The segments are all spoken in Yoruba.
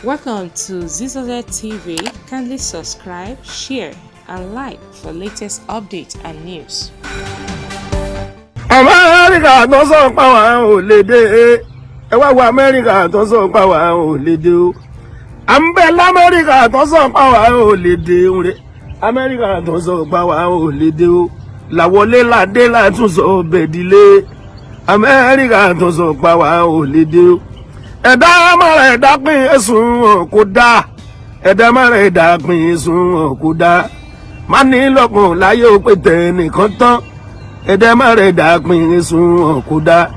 Welcome to Zisodel TV. Kindly subscribe, share, and like for latest updates and news. America tó sọ pa wá ò lè dé. Ẹ wá wo America tó sọ pa wá ò lè dé o. Àmbẹ̀ l'America tó sọ pa wá ò lè dé o. America tó sọ pa wá ò lè dé o. Làwọlé ládé la tún sọ bẹ̀dílé. America tó sọ pa wá ò lè dé o. Ẹ̀dá mara ẹ̀dá pín ẹ̀sùn kò dá. Ẹ̀dá mara ẹ̀dá pín ẹ̀sùn kò dá. Má ní lọ́kàn láyé ó pé tẹ̀ nìkan tán. Ẹ̀dá mara ẹ̀dá pín ẹ̀sùn kò dá.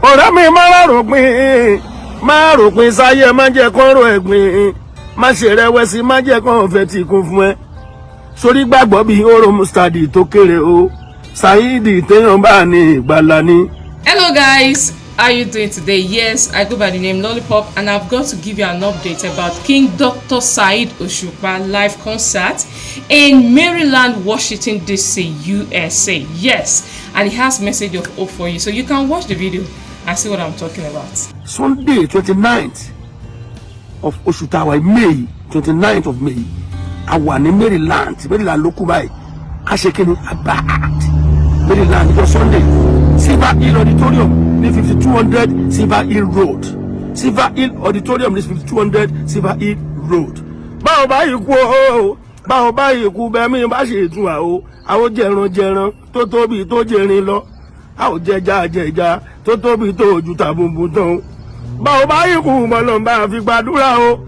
Ọ̀rẹ́ mi má rò pín sáyé má jẹ́ kó rò ẹ̀gbìn. Má ṣe rẹ̀wẹ̀sì má jẹ́ kó fẹ́ tì kún fún ẹ. Sórí gbàgbọ́ bí oró mustadi tó kéré o. Saheed téèyàn bá ní ìgbàlà ni. Hello guys, how you doing today? Yes, I go by the name Lollipop and I've got to give you an update about King Dr. Saheed Osupa live concert in Maryland, Washington DC, USA. Yes, and he has message of hope for you, so you can watch the video and see what I'm talking about. Sunday 29th of Oshutawa, May 29th of May. I wà ní Maryland ló kú báyìí. A ṣe kíni about Maryland for Sunday. Silver Hill Auditorium ní 5200 Silver Hill Road. Silver Hill Auditorium ní 5200 Silver Hill Road. Báwo báyìí kú o, báwo báyìí kú bẹ́ẹ̀ mi bá ṣe tún wa o. Àwọn jẹran tó tóbi tó jẹrin lọ. Àwọn jẹja tó tóbi tó ojú tàbùnbùn tán. Báwo báyìí kú mọ́ lọ́n bá fi gbàdúrà o.